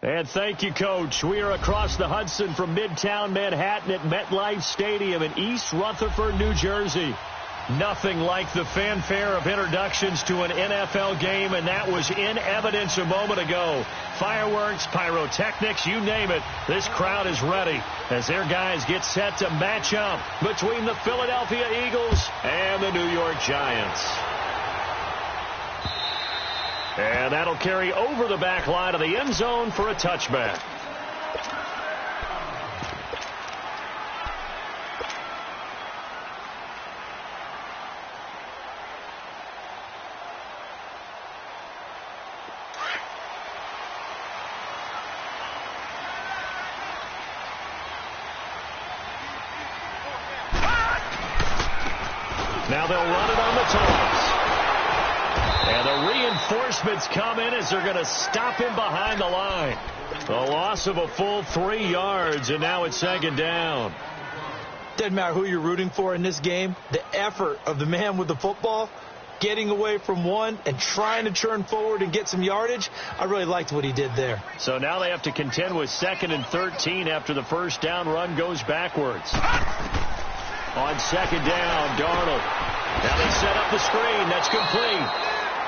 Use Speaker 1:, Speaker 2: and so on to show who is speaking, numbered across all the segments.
Speaker 1: And thank you, Coach. We are across the Hudson from Midtown Manhattan at MetLife Stadium in East Rutherford, New Jersey. Nothing like the fanfare of introductions to an NFL game, and that was in evidence a moment ago. Fireworks, pyrotechnics, you name it. This crowd is ready as their guys get set to match up between the Philadelphia Eagles and the New York Giants. And that'll carry over the back line of the end zone for a touchback. Now they'll run it on the toss. And the reinforcements come in as they're going to stop him behind the line. A loss of a full 3 yards, and now it's second down.
Speaker 2: Doesn't matter who you're rooting for in this game. The effort of the man with the football, getting away from one and trying to turn forward and get some yardage, I really liked what he did there.
Speaker 1: So now they have to contend with 2nd and 13 after the first down run goes backwards. On second down, Darnold. Now they set up the screen. That's complete.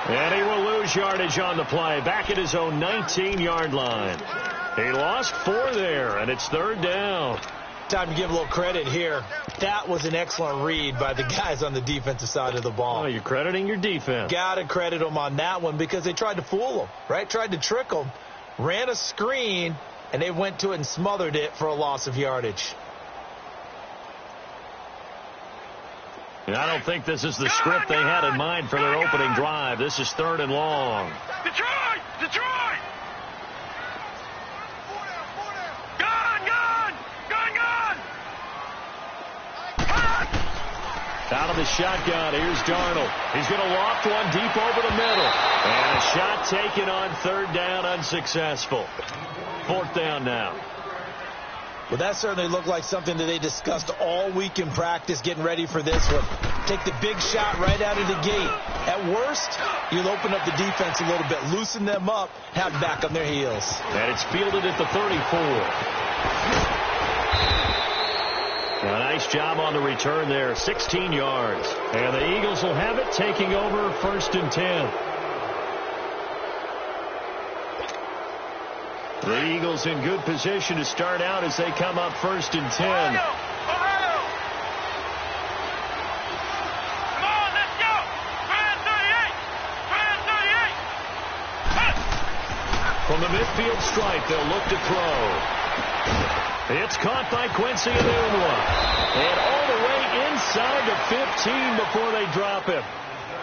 Speaker 1: And he will lose yardage on the play. Back at his own 19-yard line. He lost 4 there, and it's third down.
Speaker 2: Time to give a little credit here. That was an excellent read by the guys on the defensive side of the ball.
Speaker 1: Oh, you're crediting your defense.
Speaker 2: Got to credit them on that one because they tried to fool him, right? Tried to trick him. Ran a screen, and they went to it and smothered it for a loss of yardage.
Speaker 1: And I don't think this is the script they had in mind for their opening drive. This is 3rd and long.
Speaker 3: Detroit! Detroit! Gone! Gone! Gone! Gone!
Speaker 1: Out of the shotgun, here's Darnold. He's going to loft one deep over the middle. And a shot taken on 3rd down, unsuccessful. 4th down now.
Speaker 2: Well, that certainly looked like something that they discussed all week in practice, getting ready for this one. Take the big shot right out of the gate. At worst, you'll open up the defense a little bit, loosen them up, have back on their heels.
Speaker 1: And it's fielded at the 34. A nice job on the return there, 16 yards. And the Eagles will have it, taking over 1st and 10. The Eagles in good position to start out as they come up 1st and 10.
Speaker 3: Ohio! Ohio! Come on, let's go! 38! 38!
Speaker 1: From the midfield stripe, they'll look to throw. It's caught by Quincy Enunwa. And all the way inside the 15 before they drop him.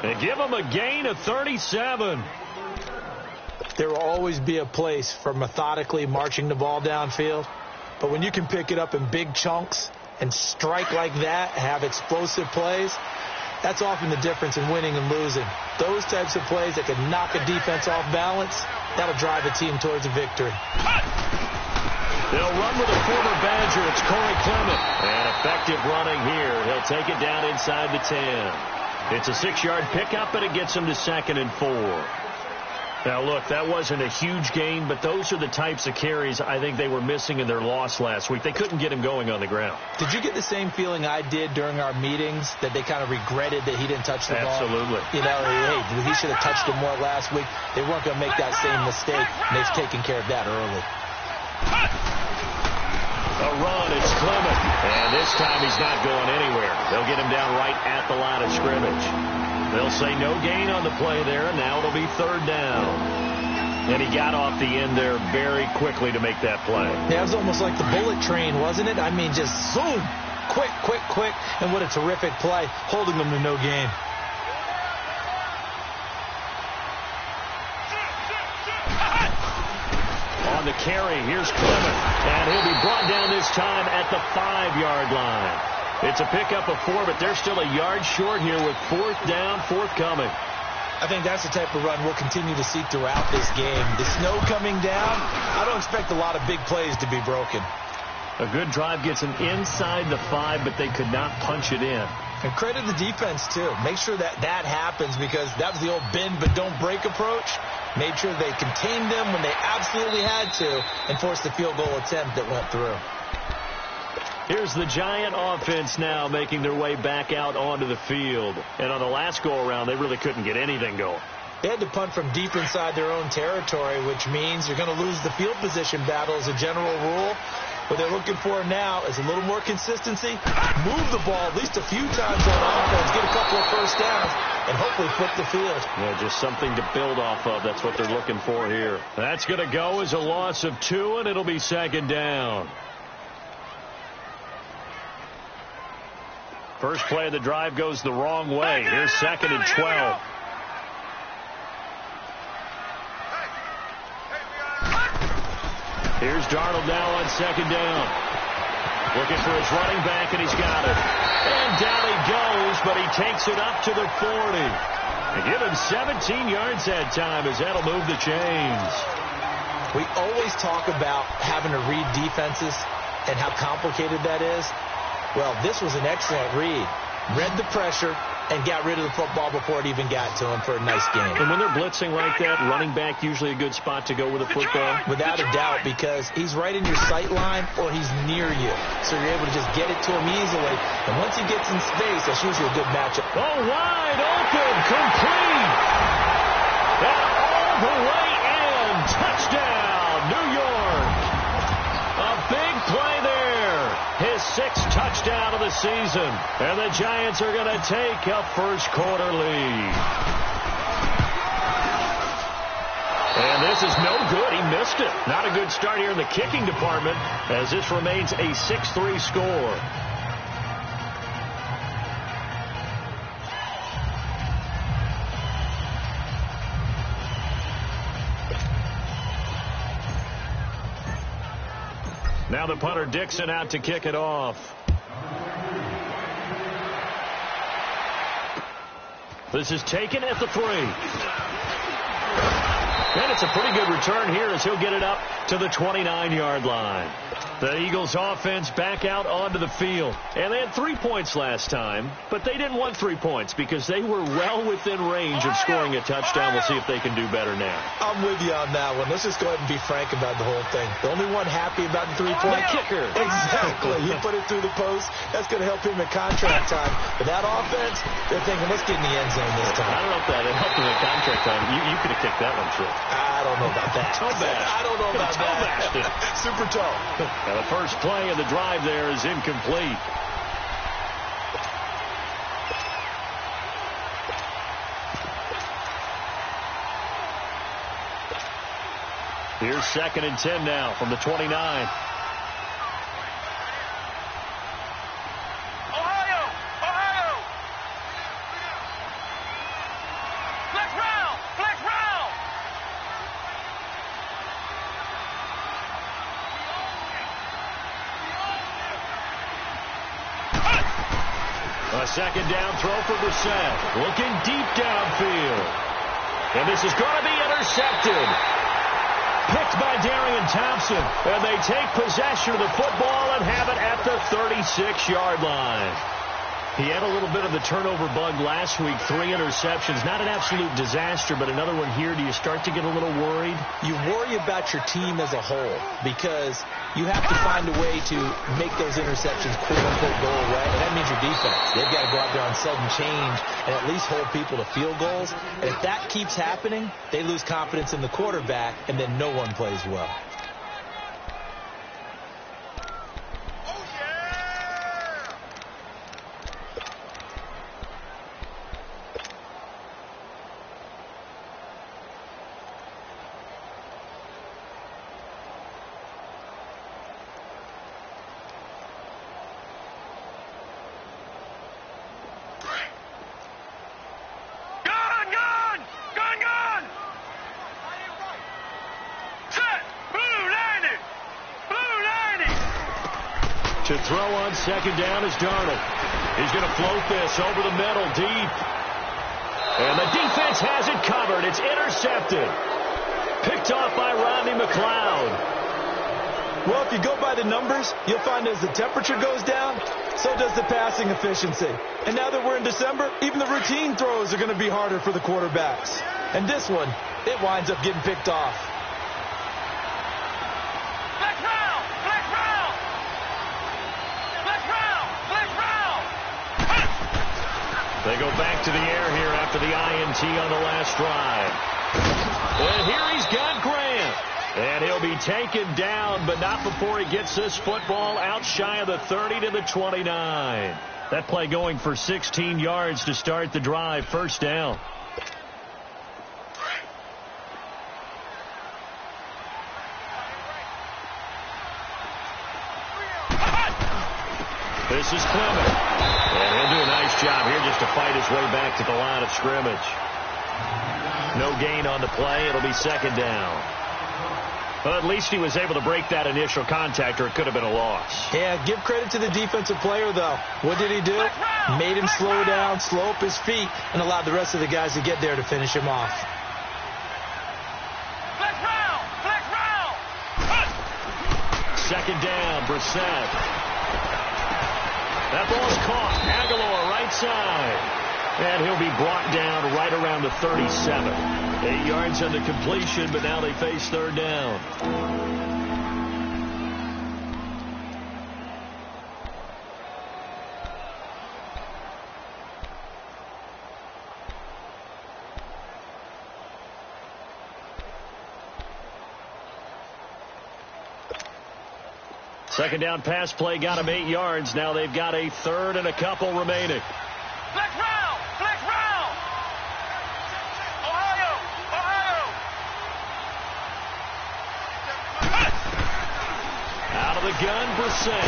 Speaker 1: And give him a gain of 37.
Speaker 2: There will always be a place for methodically marching the ball downfield. But when you can pick it up in big chunks and strike like that, have explosive plays, that's often the difference in winning and losing. Those types of plays that can knock a defense off balance, that'll drive a team towards a victory.
Speaker 1: They'll run with a former Badger. It's Corey Clement. And effective running here. He'll take it down inside the 10. It's a 6-yard pickup, and it gets him to 2nd and 4. Now, look, that wasn't a huge gain, but those are the types of carries I think they were missing in their loss last week. They couldn't get him going on the ground.
Speaker 2: Did you get the same feeling I did during our meetings, that they kind of regretted that he didn't touch the ball?
Speaker 1: Absolutely.
Speaker 2: You know, hey, he should have touched it more last week. They weren't going to make that same mistake, and they've taken care of that early.
Speaker 1: A run, it's Clement. And this time he's not going anywhere. They'll get him down right at the line of scrimmage. They'll say no gain on the play there, and now it'll be 3rd down. And he got off the end there very quickly to make that play.
Speaker 2: Yeah, it was almost like the bullet train, wasn't it? I mean, just zoom, quick, quick, quick, and what a terrific play, holding them to no gain.
Speaker 1: On the carry, here's Clement, and he'll be brought down this time at the 5-yard line. It's a pickup of 4, but they're still a yard short here with 4th down, forthcoming.
Speaker 2: I think that's the type of run we'll continue to see throughout this game. The snow coming down, I don't expect a lot of big plays to be broken.
Speaker 1: A good drive gets them inside the 5, but they could not punch it in.
Speaker 2: And credit the defense, too. Make sure that happens, because that was the old bend but don't break approach. Made sure they contained them when they absolutely had to and forced the field goal attempt that went through.
Speaker 1: Here's the Giant offense now making their way back out onto the field. And on the last go-around, they really couldn't get anything going.
Speaker 2: They had to punt from deep inside their own territory, which means you're going to lose the field position battle as a general rule. What they're looking for now is a little more consistency, move the ball at least a few times on offense, get a couple of first downs, and hopefully flip the field.
Speaker 1: Yeah, just something to build off of. That's what they're looking for here. That's going to go as a loss of 2, and it'll be second down. First play of the drive goes the wrong way. Here's second and 12. Here's Darnold now on second down. Looking for his running back, and he's got it. And down he goes, but he takes it up to the 40. And give him 17 yards that time, as that'll move the chains.
Speaker 2: We always talk about having to read defenses and how complicated that is. Well, this was an excellent read. Read the pressure and got rid of the football before it even got to him for a nice game.
Speaker 1: And when they're blitzing like that, running back usually a good spot to go with a football.
Speaker 2: Without a doubt, because he's right in your sight line or he's near you. So you're able to just get it to him easily. And once he gets in space, that's usually a good matchup.
Speaker 1: Oh, wide open, complete. And all the way in. Touchdown, New York. A big play there. His 6th touchdown of the season. And the Giants are going to take a first-quarter lead. And this is no good. He missed it. Not a good start here in the kicking department, as this remains a 6-3 score. Now the punter Dixon out to kick it off. This is taken at the 3. And it's a pretty good return here as he'll get it up to the 29-yard line. The Eagles offense back out onto the field. And they had 3 points last time, but they didn't want 3 points because they were well within range of scoring a touchdown. We'll see if they can do better now.
Speaker 2: I'm with you on that one. Let's just go ahead and be frank about the whole thing. The only one happy about the 3-point
Speaker 1: kicker.
Speaker 2: Exactly. He put it through the post. That's going to help him in contract time. But that offense, they're thinking, let's get in the end zone this time.
Speaker 1: I don't know if that helped him in contract time. You could have kicked that one through.
Speaker 2: I don't know about that. I don't know about that. Super tall.
Speaker 1: Now the first play of the drive there is incomplete. Here's second and 10 now from the 29. A second down throw for Brissett. Looking deep downfield. And this is going to be intercepted. Picked by Darian Thompson. And they take possession of the football and have it at the 36-yard line. He had a little bit of the turnover bug last week. 3 interceptions. Not an absolute disaster, but another one here. Do you start to get a little worried?
Speaker 2: You worry about your team as a whole because you have to find a way to make those interceptions quote-unquote go away. And that means your defense. They've got to go out there on sudden change and at least hold people to field goals. And if that keeps happening, they lose confidence in the quarterback, and then no one plays well.
Speaker 1: To throw on second down is Darnold. He's going to float this over the middle deep. And the defense has it covered. It's intercepted. Picked off by Rodney McLeod.
Speaker 2: Well, if you go by the numbers, you'll find as the temperature goes down, so does the passing efficiency. And now that we're in December, even the routine throws are going to be harder for the quarterbacks. And this one, it winds up getting picked off.
Speaker 3: Flex round! Flex round! Flex round! Flex round!
Speaker 1: They go back to the air here after the INT on the last drive. And here he's got Grant. And he'll be taken down, but not before he gets this football out shy of the 30 to the 29. That play going for 16 yards to start the drive. First down. This is Clement. And he'll do a nice job here just to fight his way back to the line of scrimmage. No gain on the play. It'll be second down. Well, at least he was able to break that initial contact, or it could have been a loss.
Speaker 2: Yeah, give credit to the defensive player, though. What did he do? Made him slow down, slow up his feet, and allowed the rest of the guys to get there to finish him off.
Speaker 3: Flex round! Flex round!
Speaker 1: Second down, Brissett. That ball's caught. Aguilar right side. And he'll be brought down right around the 37. 8 yards on the completion, but now they face third down. Second down pass play got him 8 yards. Now they've got a third and a couple remaining.
Speaker 3: Flex round! Flex round! Ohio! Ohio!
Speaker 1: Out of the gun, Brissett.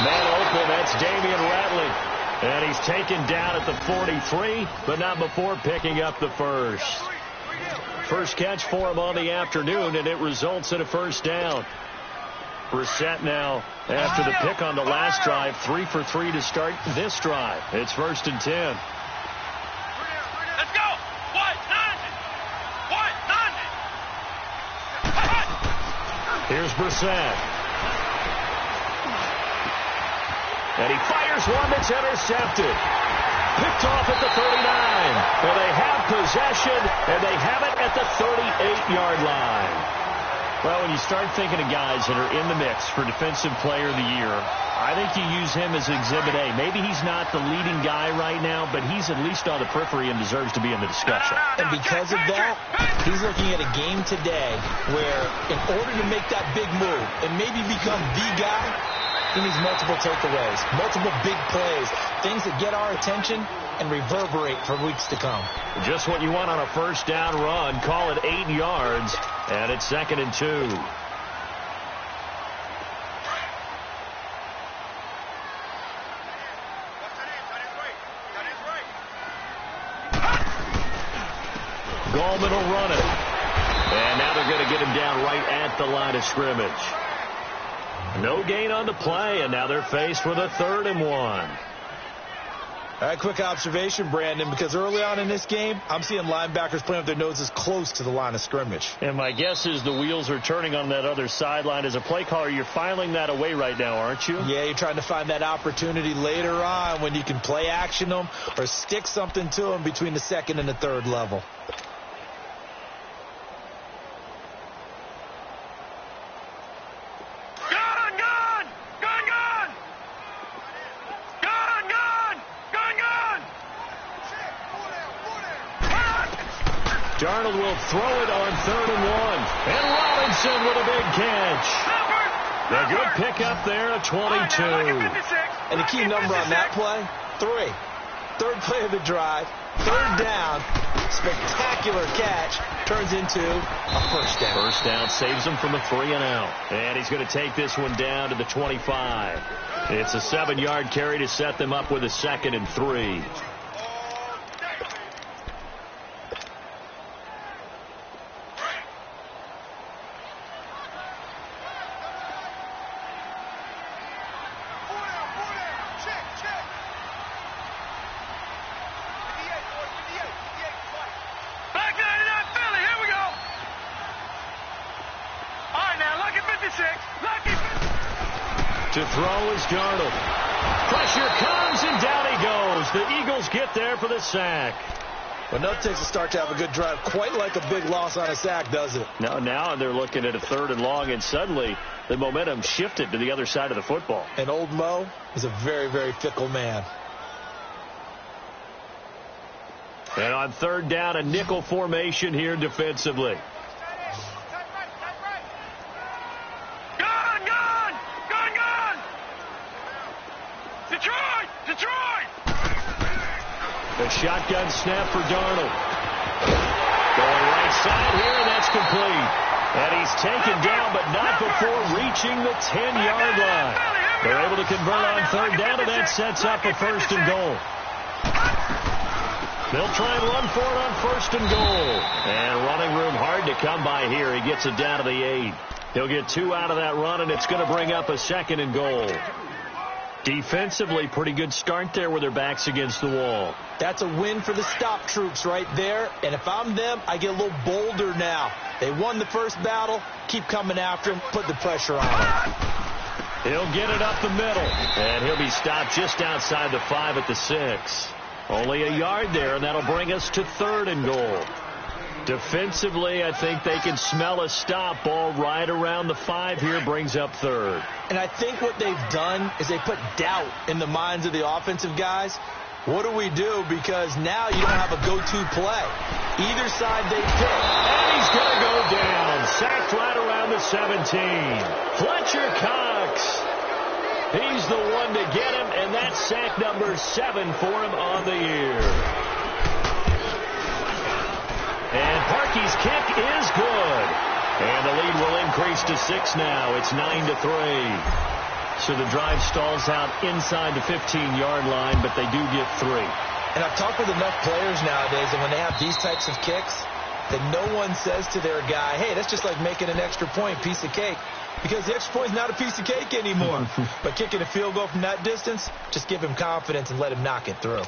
Speaker 1: Man open, that's Damian Ratley. And he's taken down at the 43, but not before picking up the first. First catch for him on the afternoon, and it results in a first down. Brissett now, after the pick on the last drive, 3 for 3 to start this drive. It's first and 10.
Speaker 3: Let's go! White, 90!
Speaker 1: Here's Brissett. And he fires one that's intercepted. Picked off at the 39. Well, they have possession, and they have it at the 38-yard line. Well, when you start thinking of guys that are in the mix for Defensive Player of the Year, I think you use him as Exhibit A. Maybe he's not the leading guy right now, but he's at least on the periphery and deserves to be in the discussion.
Speaker 2: And because of that, he's looking at a game today where in order to make that big move and maybe become the guy, he needs multiple takeaways, multiple big plays, things that get our attention and reverberate for weeks to come.
Speaker 1: Just what you want on a first down run. Call it 8 yards, and it's second and 2. Gallman will run it. And now they're going to get him down right at the line of scrimmage. No gain on the play, and now they're faced with a 3rd and 1.
Speaker 2: All right, quick observation, Brandon, because early on in this game, I'm seeing linebackers playing with their noses close to the line of scrimmage.
Speaker 1: And my guess is the wheels are turning on that other sideline. As a play caller, you're filing that away right now, aren't you?
Speaker 2: Yeah, you're trying to find that opportunity later on when you can play action them or stick something to them between the 2nd and the 3rd level.
Speaker 1: Darnold will throw it on 3rd and 1. And Robinson with a big catch. A good pickup there at 22.
Speaker 2: And the key number on that play, 3. 3rd play of the drive, 3rd down, spectacular catch, turns into a first down.
Speaker 1: First down saves him from a 3 and out. And he's going to take this one down to the 25. It's a 7-yard carry to set them up with a 2nd and 3.
Speaker 3: All right, now, lucky 56. Lucky 56.
Speaker 1: To throw is Darnold. Pressure comes, and down he goes. The Eagles get there for the sack.
Speaker 2: Well, no, it takes a start to have a good drive. Quite like a big loss on a sack, does it?
Speaker 1: Now they're looking at a 3rd and long, and suddenly the momentum shifted to the other side of the football.
Speaker 2: And old Mo is a very, very fickle man.
Speaker 1: And on 3rd down, a nickel formation here defensively. A shotgun snap for Darnold. Going right side here, and that's complete. And he's taken down, but not before reaching the 10-yard line. They're able to convert on 3rd down, and that sets up a 1st and goal. They'll try and run for it on 1st and goal. And running room hard to come by here. He gets it down to the 8. He'll get 2 out of that run, and it's going to bring up a 2nd and goal. Defensively, pretty good start there with their backs against the wall.
Speaker 2: That's a win for the stop troops right there. And if I'm them, I get a little bolder now. They won the first battle. Keep coming after him. Put the pressure on him.
Speaker 1: He'll get it up the middle. And he'll be stopped just outside the 5 at the 6. Only a yard there, and that'll bring us to 3rd and goal. Defensively, I think they can smell a stop. Ball right around the 5 here, brings up 3rd.
Speaker 2: And I think what they've done is they put doubt in the minds of the offensive guys. What do we do? Because now you don't have a go-to play. Either side they pick.
Speaker 1: And he's going to go down. Sacked right around the 17. Fletcher Cox. He's the one to get him, and that's sack number 7 for him on the year. And Parkey's kick is good. And the lead will increase to 6 now. It's 9-3. So the drive stalls out inside the 15-yard line, but they do get 3.
Speaker 2: And I've talked with enough players nowadays, and when they have these types of kicks, that no one says to their guy, hey, that's just like making an extra point, piece of cake. Because the extra point is not a piece of cake anymore. But kicking a field goal from that distance, just give him confidence and let him knock it through.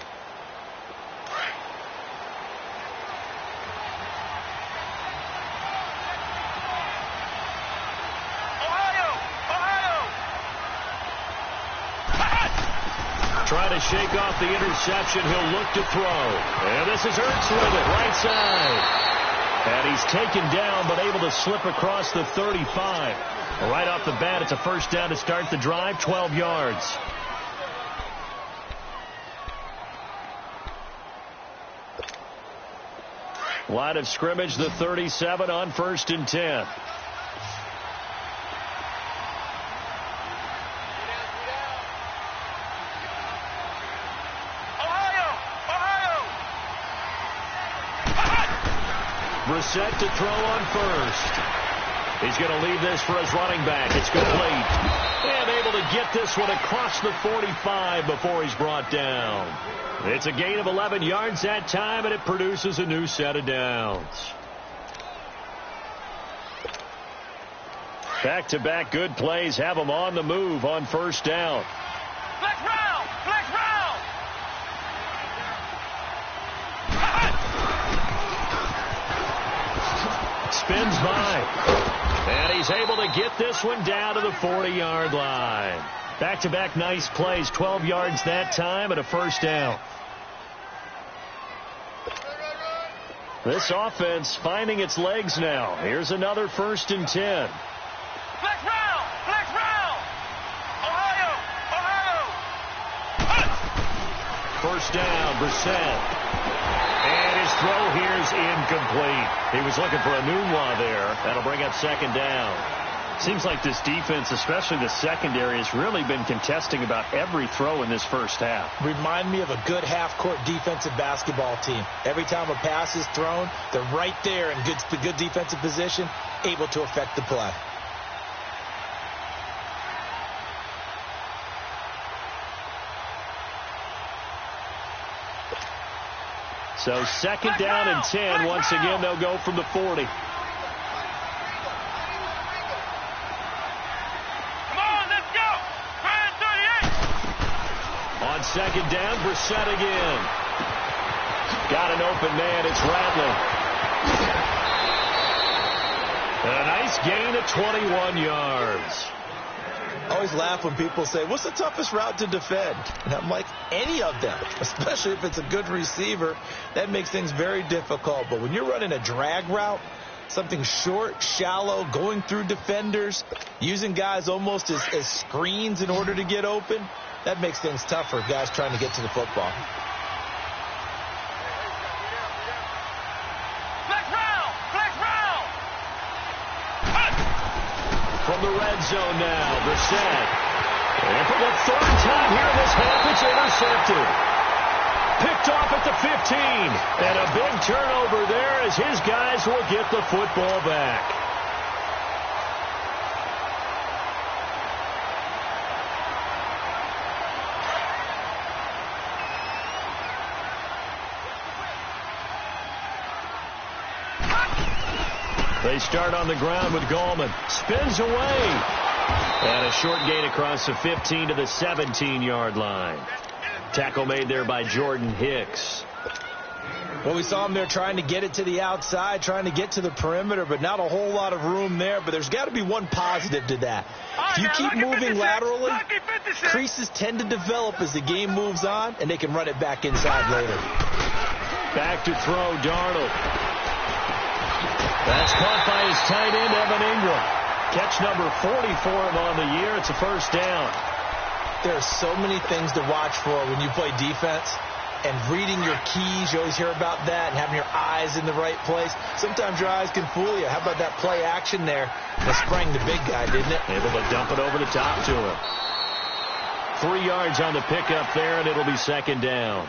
Speaker 1: Trying to shake off the interception. He'll look to throw. And this is Ertz with it, right side. And he's taken down, but able to slip across the 35. Right off the bat, it's a 1st down to start the drive, 12 yards. Line of scrimmage, the 37 on 1st and 10. Brissett to throw on 1st. He's going to leave this for his running back. It's complete. And able to get this one across the 45 before he's brought down. It's a gain of 11 yards that time, and it produces a new set of downs. Back-to-back good plays have them on the move on 1st down.
Speaker 3: Flex round! Flex round!
Speaker 1: Spins by. And he's able to get this one down to the 40-yard line. Back-to-back nice plays, 12 yards that time and a 1st down. This offense finding its legs now. Here's another 1st and 10.
Speaker 3: Flex round! Flex round! Ohio! Ohio!
Speaker 1: 1st down, Brissett. And his throw here is incomplete. He was looking for a Nunwa there. That'll bring up 2nd down. Seems like this defense, especially the secondary, has really been contesting about every throw in this 1st half.
Speaker 2: Remind me of a good half-court defensive basketball team. Every time a pass is thrown, they're right there in good defensive position, able to affect the play.
Speaker 1: So 2nd down and 10. Once again, they'll go from the 40.
Speaker 3: Come on, let's go! 38!
Speaker 1: On 2nd down, Brissett again. Got an open man. It's Rattler. A nice gain of 21 yards.
Speaker 2: I always laugh when people say, what's the toughest route to defend? And I'm like, any of them, especially if it's a good receiver. That makes things very difficult. But when you're running a drag route, something short, shallow, going through defenders, using guys almost as screens in order to get open, that makes things tough for guys trying to get to the football.
Speaker 1: From the red zone now, Brissett. And for the third time here this half, it's intercepted. Picked off at the 15. And a big turnover there as his guys will get the football back. They start on the ground with Gallman. Spins away. And a short gain across the 15 to the 17-yard line. Tackle made there by Jordan Hicks.
Speaker 2: Well, we saw him there trying to get it to the outside, trying to get to the perimeter, but not a whole lot of room there. But there's got to be one positive to that. If you keep moving laterally, creases tend to develop as the game moves on, and they can run it back inside later.
Speaker 1: Back to throw, Darnold. That's caught by his tight end, Evan Ingram. Catch number 40 for him on the year. It's a first down.
Speaker 2: There are so many things to watch for when you play defense. And reading your keys, you always hear about that, and having your eyes in the right place. Sometimes your eyes can fool you. How about that play action there? That sprang the big guy, didn't it?
Speaker 1: Able to dump it over the top to him. 3 yards on the pickup there, and it'll be second down.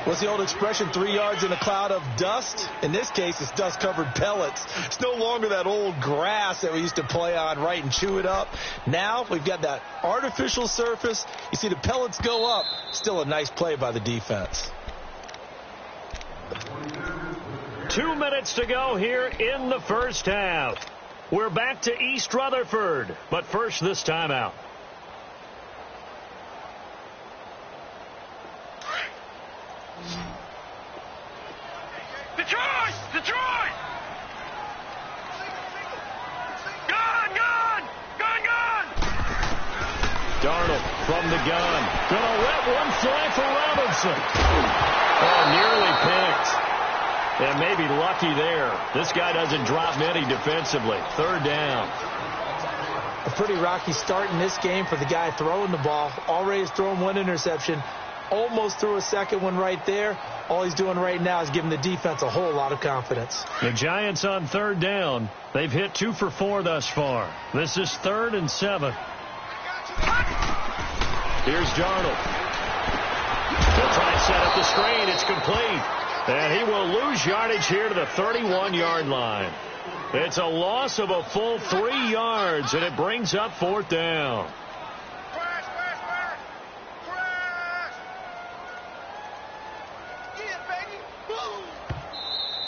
Speaker 2: What's the old expression, 3 yards in a cloud of dust? In this case, it's dust-covered pellets. It's no longer that old grass that we used to play on, right, and chew it up. Now we've got that artificial surface. You see the pellets go up. Still a nice play by the defense.
Speaker 1: 2 minutes to go here in the first half. We're back to East Rutherford, but first this timeout.
Speaker 3: Detroit! Detroit! Gun! Gun! Gun! Gun!
Speaker 1: Darnold from the gun. Gonna let one fly for Robinson. Oh, nearly picked. And maybe lucky there. This guy doesn't drop many defensively. Third down.
Speaker 2: A pretty rocky start in this game for the guy throwing the ball. Already has thrown one interception. Almost threw a second one right there. All he's doing right now is giving the defense a whole lot of confidence.
Speaker 1: The Giants on third down. They've hit 2 for 4 thus far. This is 3rd and 7. Here's Darnold. They'll try and set up the screen. It's complete. And he will lose yardage here to the 31-yard line. It's a loss of a full 3 yards, and it brings up 4th down.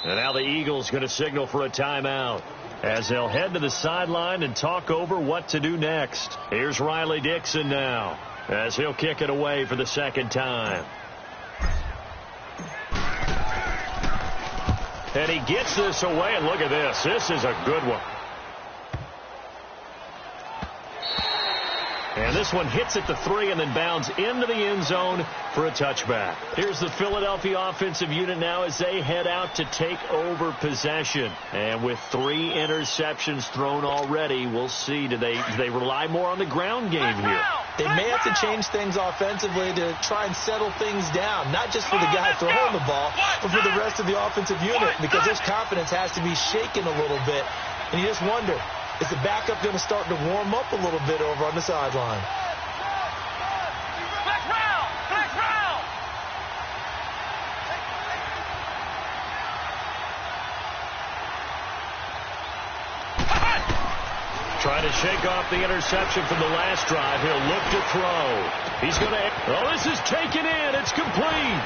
Speaker 1: And now the Eagles going to signal for a timeout as they'll head to the sideline and talk over what to do next. Here's Riley Dixon now as he'll kick it away for the second time. And he gets this away, and look at this. This is a good one. And this one hits at the 3 and then bounds into the end zone for a touchback. Here's the Philadelphia offensive unit now as they head out to take over possession. And with 3 interceptions thrown already, we'll see. Do they rely more on the ground game here?
Speaker 2: They may have to change things offensively to try and settle things down, not just for the guy throwing the ball, but for the rest of the offensive unit, because his confidence has to be shaken a little bit. And you just wonder, is the backup going to start to warm up a little bit over on the sideline?
Speaker 3: Black round! Black round!
Speaker 1: Trying to shake off the interception from the last drive. He'll look to throw. He's going to... Oh, this is taken in. It's complete.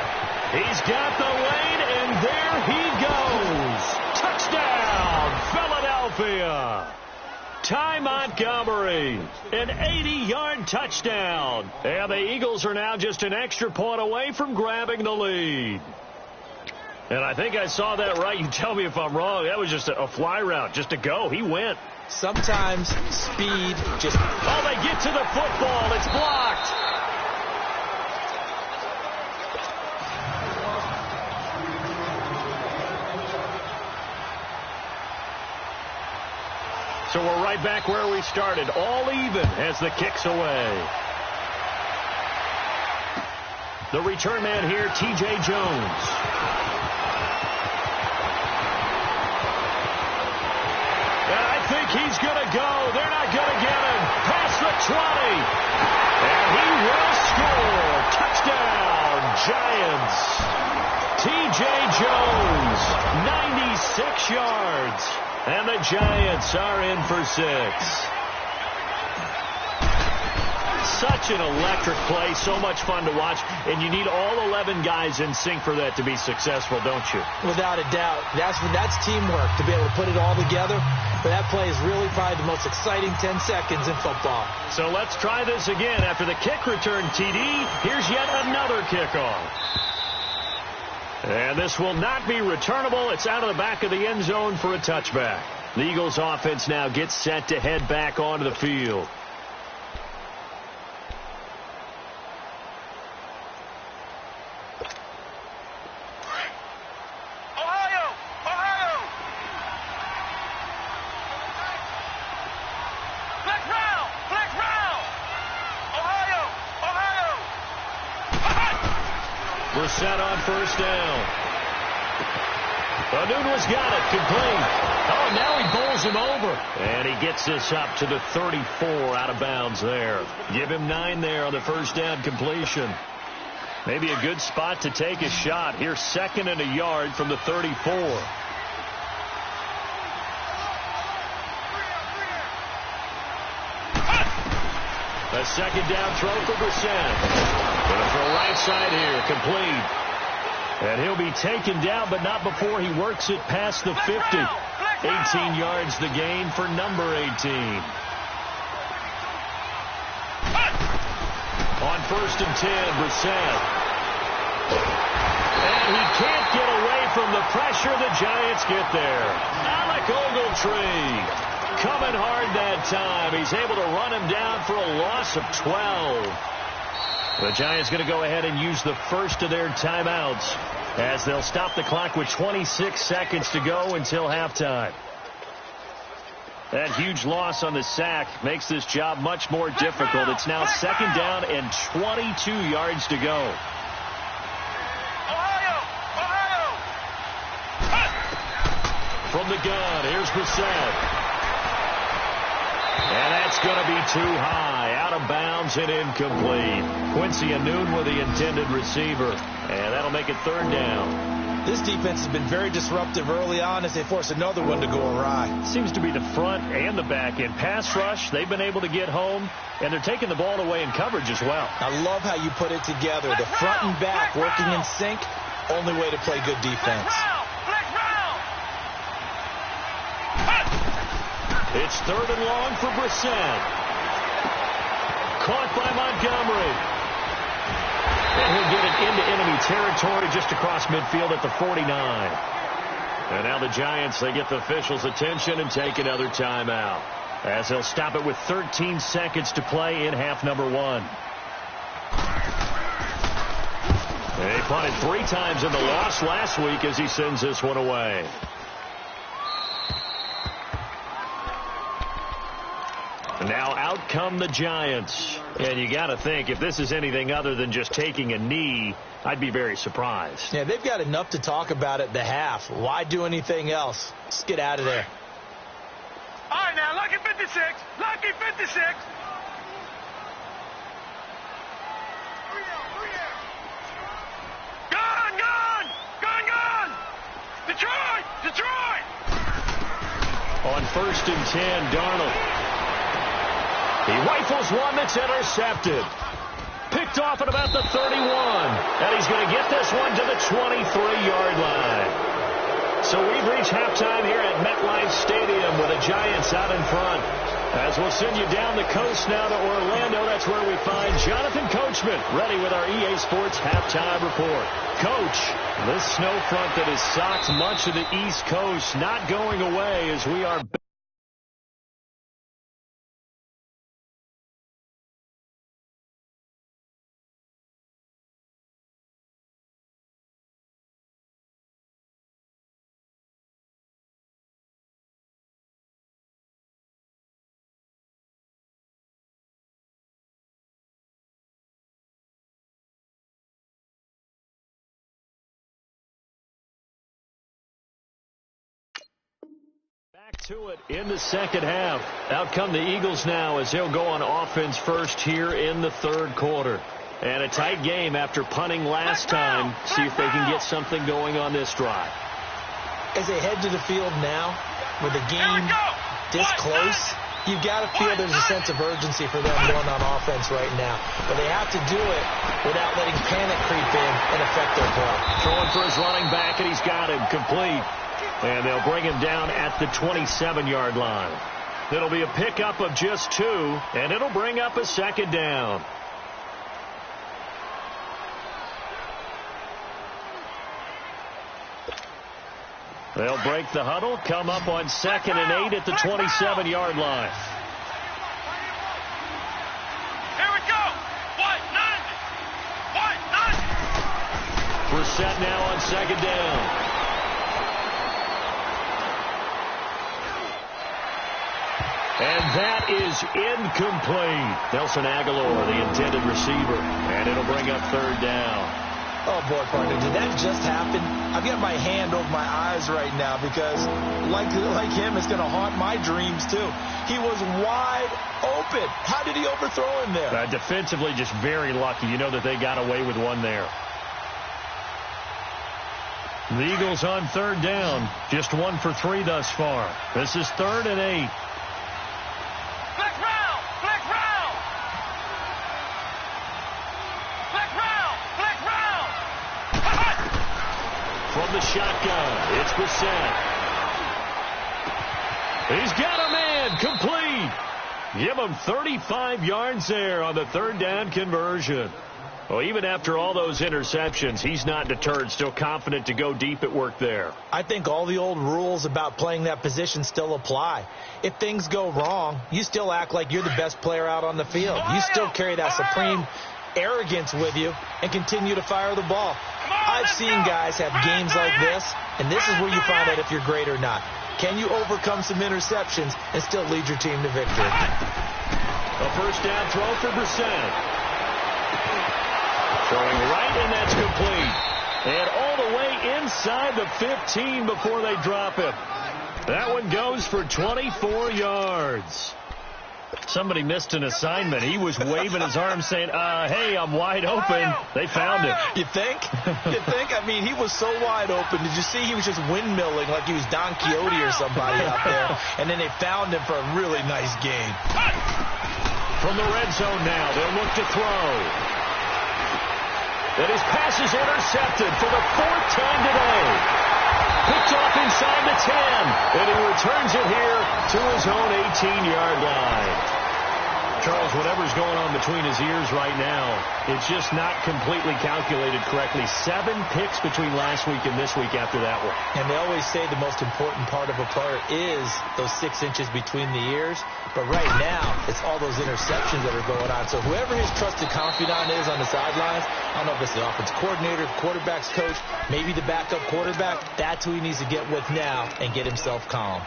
Speaker 1: He's got the lane, and there he goes. Touchdown, Philadelphia. Ty Montgomery, an 80-yard touchdown. And the Eagles are now just an extra point away from grabbing the lead. And I think I saw that right. You tell me if I'm wrong. That was just a fly route, just a go. He went.
Speaker 2: Sometimes speed just...
Speaker 1: Oh, they get to the football. It's blocked. So we're right back where we started. All even as the kick's away. The return man here, T.J. Jones. And I think he's going to go. They're not going to get him. Past the 20. And he will score. Touchdown, Giants. T.J. Jones, 96 yards. And the Giants are in for 6. Such an electric play, so much fun to watch, and you need all 11 guys in sync for that to be successful, don't you?
Speaker 2: Without a doubt. That's teamwork, to be able to put it all together. But that play is really probably the most exciting 10 seconds in football.
Speaker 1: So let's try this again. After the kick return TD, here's yet another kickoff. And this will not be returnable. It's out of the back of the end zone for a touchback. The Eagles offense now gets set to head back onto the field. Set on first down. Anunua's got it. Complete. Oh, now he bowls him over. And he gets this up to the 34 out of bounds there. Give him 9 there on the first down completion. Maybe a good spot to take a shot. Here's 2nd and a yard from the 34. A second down throw for Brissett. Going to throw right side here, complete. And he'll be taken down, but not before he works it past the 50. 18 yards the gain for number 18. On 1st and 10, Brissett. And he can't get away from the pressure. The Giants get there. Alec Ogletree coming hard that time. He's able to run him down for a loss of 12. The Giants going to go ahead and use the first of their timeouts as they'll stop the clock with 26 seconds to go until halftime. That huge loss on the sack makes this job much more difficult. It's now 2nd down and 22 yards to go. From the gun, here's Brissett. And that's going to be too high. Out of bounds and incomplete. Quincy Enunwa with the intended receiver. And that'll make it 3rd down.
Speaker 2: This defense has been very disruptive early on as they force another one to go awry.
Speaker 1: Seems to be the front and the back end. Pass rush, they've been able to get home. And they're taking the ball away in coverage as well.
Speaker 2: I love how you put it together. The front and back working in sync. Only way to play good defense.
Speaker 1: It's 3rd and long for Brissett. Caught by Montgomery. And he'll get it into enemy territory just across midfield at the 49. And now the Giants, they get the officials' attention and take another timeout, as they'll stop it with 13 seconds to play in half number 1. They punted 3 times in the loss last week as he sends this one away. Now out come the Giants. And you got to think, if this is anything other than just taking a knee, I'd be very surprised.
Speaker 2: Yeah, they've got enough to talk about at the half. Why do anything else? Just get out of there.
Speaker 3: All right, now, lucky 56. Lucky 56. Gun, gun! Gun, gun! Detroit! Detroit!
Speaker 1: On 1st and 10, Darnold. He rifles one that's intercepted. Picked off at about the 31. And he's going to get this one to the 23-yard line. So we've reached halftime here at MetLife Stadium with the Giants out in front. As we'll send you down the coast now to Orlando, that's where we find Jonathan Coachman ready with our EA Sports halftime report. Coach, this snow front that has socked much of the East Coast not going away as we are Back to it in the second half. Out come the Eagles now as they'll go on offense first here in the third quarter. And a tight game after punting last time. See if they can get something going on this drive.
Speaker 2: As they head to the field now, with the game this close, you've got to feel there's a sense of urgency for them going on offense right now. But they have to do it without letting panic creep in and affect their play.
Speaker 1: Throwing for his running back, and he's got him complete. And they'll bring him down at the 27-yard line. It'll be a pickup of just 2, and it'll bring up a second down. They'll break the huddle, come up on 2nd and 8 at the 27-yard line.
Speaker 3: Here we go.
Speaker 1: We're set now on 2nd down. And that is incomplete. Nelson Aguilar, the intended receiver. And it'll bring up 3rd down.
Speaker 2: Oh, boy, partner, did that just happen? I've got my hand over my eyes right now because, like him, it's going to haunt my dreams, too. He was wide open. How did he overthrow him there?
Speaker 1: Defensively, just very lucky. You know that they got away with one there. The Eagles on 3rd down. Just 1 for 3 thus far. This is 3rd and 8. From the shotgun, it's Brissett. He's got a man, complete. Give him 35 yards there on the 3rd down conversion. Well, even after all those interceptions, he's not deterred, still confident to go deep at work there.
Speaker 2: I think all the old rules about playing that position still apply. If things go wrong, you still act like you're the best player out on the field. You still carry that supreme arrogance with you and continue to fire the ball. I've seen guys have games like this, and this is where you find out if you're great or not. Can you overcome some interceptions and still lead your team to victory?
Speaker 1: A 1st down throw for Brissett. Throwing right, and that's complete. And all the way inside the 15 before they drop him. That one goes for 24 yards. Somebody missed an assignment. He was waving his arm saying, hey, I'm wide open. They found him.
Speaker 2: You think? You think? I mean, he was so wide open. Did you see he was just windmilling like he was Don Quixote or somebody out there? And then they found him for a really nice game.
Speaker 1: From the red zone now, they'll look to throw. And his pass is intercepted for the 4th time today. Picked off inside the 10, and he returns it here to his own 18-yard line. Charles, whatever's going on between his ears right now, it's just not completely calculated correctly. 7 picks between last week and this week after that one.
Speaker 2: And they always say the most important part of a player is those 6 inches between the ears. But right now, it's all those interceptions that are going on. So whoever his trusted confidant is on the sidelines, I don't know if it's the offense coordinator, quarterback's coach, maybe the backup quarterback, that's who he needs to get with now and get himself calm.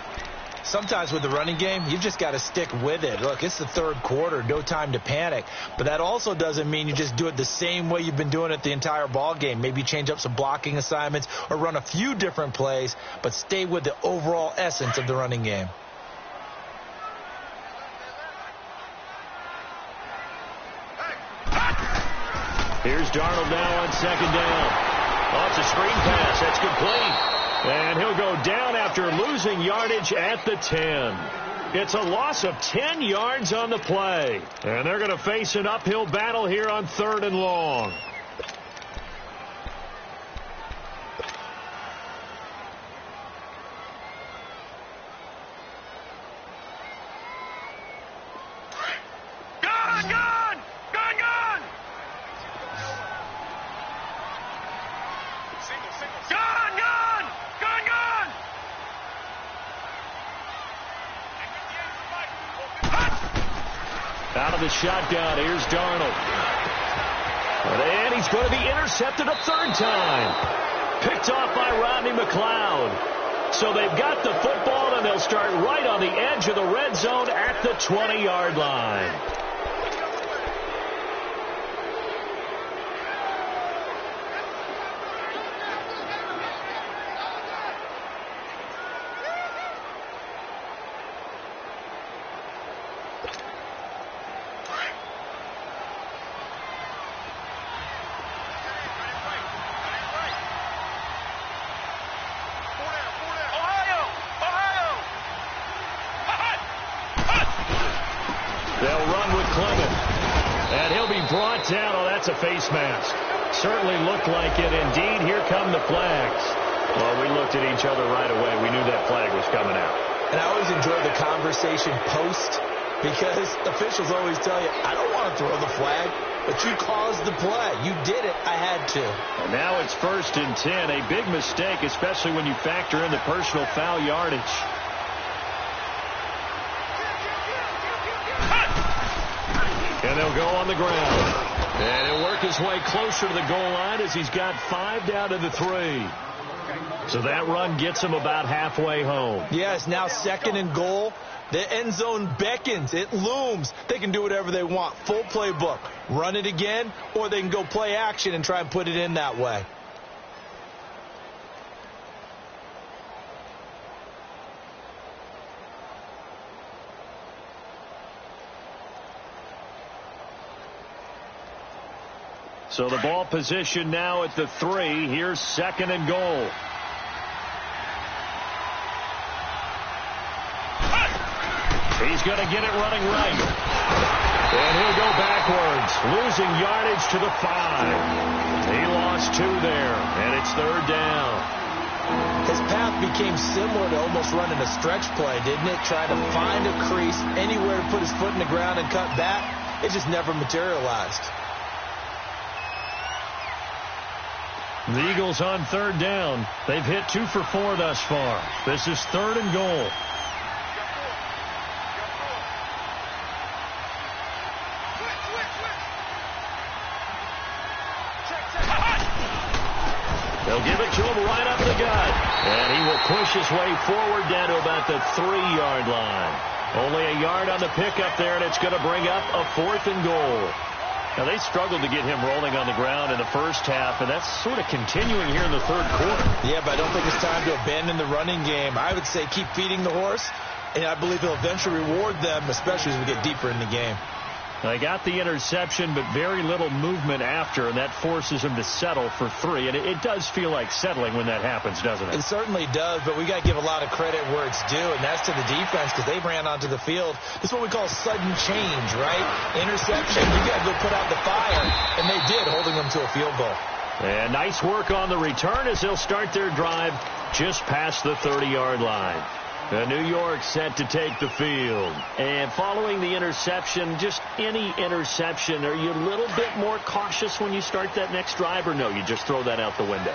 Speaker 2: Sometimes with the running game, you've just got to stick with it. Look, it's the 3rd quarter, no time to panic. But that also doesn't mean you just do it the same way you've been doing it the entire ball game. Maybe change up some blocking assignments or run a few different plays, but stay with the overall essence of the running game.
Speaker 1: Here's Darnold now on 2nd down. Oh, it's a screen pass. That's complete. And he'll go down after losing yardage at the 10. It's a loss of 10 yards on the play. And they're going to face an uphill battle here on 3rd and long. Out of the shotgun, here's Darnold. And he's going to be intercepted a 3rd time. Picked off by Rodney McLeod. So they've got the football, and they'll start right on the edge of the red zone at the 20-yard line. Clement. And he'll be brought down. Oh, that's a face mask. Certainly looked like it. Indeed, here come the flags. Well, we looked at each other right away. We knew that flag was coming out.
Speaker 2: And I always enjoy the conversation post because officials always tell you, I don't want to throw the flag, but you caused the play. You did it. I had to.
Speaker 1: And now it's 1st and 10. A big mistake, especially when you factor in the personal foul yardage. And they'll go on the ground. And he'll work his way closer to the goal line as he's got 5 down to the 3. So that run gets him about halfway home.
Speaker 2: Yes, now 2nd and goal. The end zone beckons. It looms. They can do whatever they want. Full playbook. Run it again, or they can go play action and try and put it in that way.
Speaker 1: So the ball position now at the 3. Here's 2nd and goal. He's going to get it running right. And he'll go backwards, losing yardage to the 5. He lost 2 there, and it's 3rd down.
Speaker 2: His path became similar to almost running a stretch play, didn't it? Trying to find a crease, anywhere to put his foot in the ground and cut back. It just never materialized.
Speaker 1: The Eagles on 3rd down. They've hit 2 for 4 thus far. This is 3rd and goal. They'll give it to him right up the gut. And he will push his way forward down to about the 3-yard line. Only a yard on the pickup there, and it's going to bring up a 4th and goal. Now, they struggled to get him rolling on the ground in the first half, and that's sort of continuing here in the 3rd quarter.
Speaker 2: Yeah, but I don't think it's time to abandon the running game. I would say keep feeding the horse, and I believe he'll eventually reward them, especially as we get deeper in the game.
Speaker 1: They got the interception, but very little movement after, and that forces him to settle for 3. And it does feel like settling when that happens, doesn't it?
Speaker 2: It certainly does, but we got to give a lot of credit where it's due, and that's to the defense because they ran onto the field. This is what we call sudden change, right? Interception, you got to go put out the fire, and they did, holding them to a field goal.
Speaker 1: And nice work on the return as they'll start their drive just past the 30-yard line. New York set to take the field. And following the interception, just any interception, are you a little bit more cautious when you start that next drive, or no, you just throw that out the window?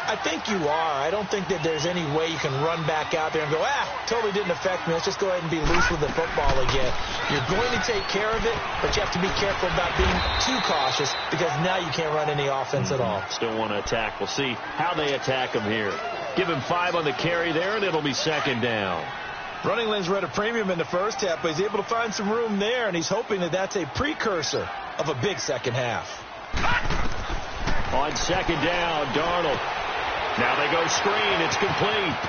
Speaker 2: I think you are. I don't think that there's any way you can run back out there and go, totally didn't affect me. Let's just go ahead and be loose with the football again. You're going to take care of it, but you have to be careful about being too cautious because now you can't run any offense at all.
Speaker 1: Still want to attack. We'll see how they attack him here. Give him 5 on the carry there, and it'll be 2nd down.
Speaker 2: Running lanes were at a premium in the first half, but he's able to find some room there, and he's hoping that that's a precursor of a big second half.
Speaker 1: On 2nd down, Darnold. Now they go screen. It's complete.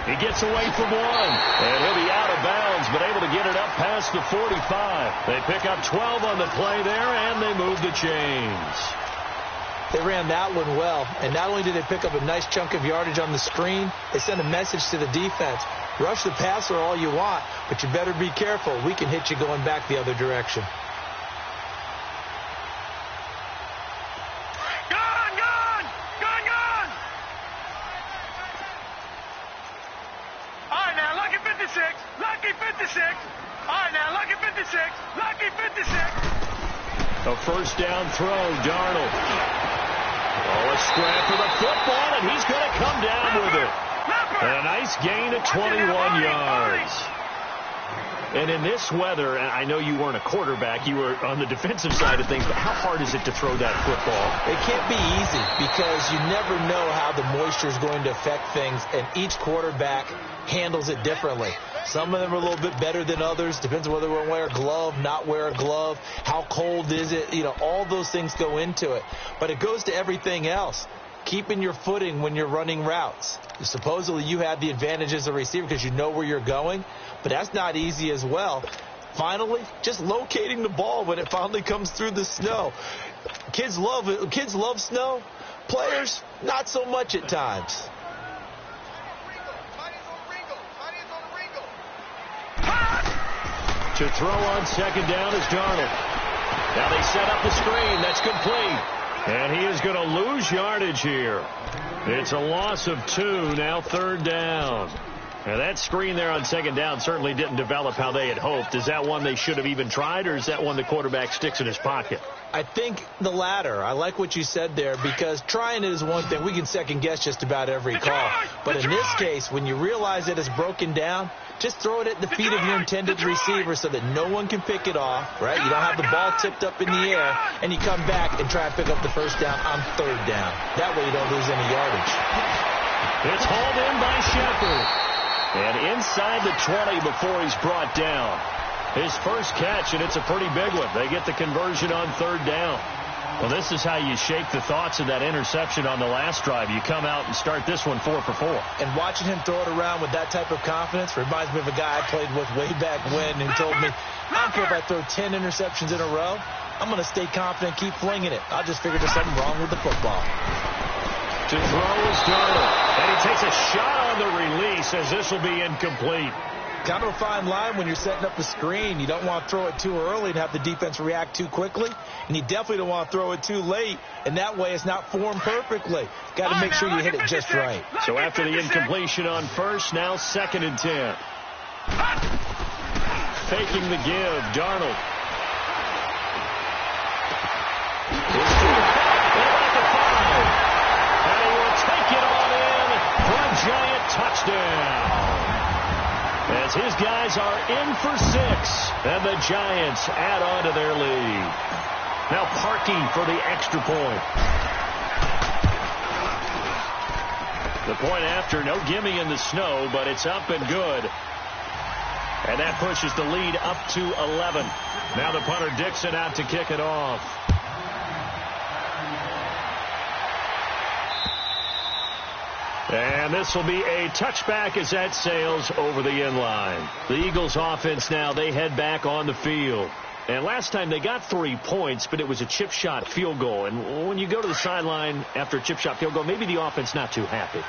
Speaker 1: He gets away from 1, and he'll be out of bounds, but able to get it up past the 45. They pick up 12 on the play there, and they move the chains.
Speaker 2: They ran that one well, and not only did they pick up a nice chunk of yardage on the screen, they sent a message to the defense. Rush the passer all you want, but you better be careful. We can hit you going back the other direction.
Speaker 3: Gone! All right, now, lucky 56. All right, now, lucky 56.
Speaker 1: A 1st down throw, Darnold. Oh, a scrap for the football, and he's going to come down with it. And a nice gain of 21 yards. And in this weather, I know you weren't a quarterback, you were on the defensive side of things, but how hard is it to throw that football?
Speaker 2: It can't be easy because you never know how the moisture is going to affect things, and each quarterback handles it differently. Some of them are a little bit better than others. Depends on whether we wear a glove, not wear a glove. How cold is it? All those things go into it. But it goes to everything else. Keeping your footing when you're running routes. Supposedly you have the advantage as a receiver because you know where you're going, but that's not easy as well. Finally, just locating the ball when it finally comes through the snow. Kids love snow. Players, not so much at times.
Speaker 1: To throw on second down is Darnold. Now they set up the screen. That's complete. And he is going to lose yardage here. It's a loss of 2, now third down. Now that screen there on second down certainly didn't develop how they had hoped. Is that one they should have even tried, or is that one the quarterback sticks in his pocket?
Speaker 2: I think the latter. I like what you said there, because trying it is one thing. We can second guess just about every call. But in this case, when you realize that it's broken down, just throw it at the feet of your intended receiver so that no one can pick it off, right? You don't have the ball tipped up in the air, and you come back and try and pick up the first down on third down. That way you don't lose any yardage.
Speaker 1: It's hauled in by Shepard. And inside the 20 before he's brought down. His first catch, and it's a pretty big one. They get the conversion on third down. Well, this is how you shake the thoughts of that interception on the last drive. You come out and start this one 4 for 4.
Speaker 2: And watching him throw it around with that type of confidence reminds me of a guy I played with way back when who told me, I don't care if I throw 10 interceptions in a row. I'm going to stay confident, keep flinging it. I'll just figure there's something wrong with the football.
Speaker 1: To throw is Darnold. And he takes a shot on the release as this will be incomplete.
Speaker 2: Kind of a fine line when you're setting up the screen. You don't want to throw it too early and have the defense react too quickly. And you definitely don't want to throw it too late. And that way it's not formed perfectly. Got to make sure you hit it just right.
Speaker 1: So after the incompletion on first, now 2nd and 10. Faking the give, Darnold. Giant touchdown. As his guys are in for 6, and the Giants add on to their lead. Now Parkey for the extra point. The point after, no gimme in the snow, but it's up and good. And that pushes the lead up to 11. Now the punter Dixon out to kick it off. And this will be a touchback as that sails over the end line. The Eagles offense now, they head back on the field. And last time they got 3 points, but it was a chip shot field goal. And when you go to the sideline after a chip shot field goal, maybe the offense not too happy.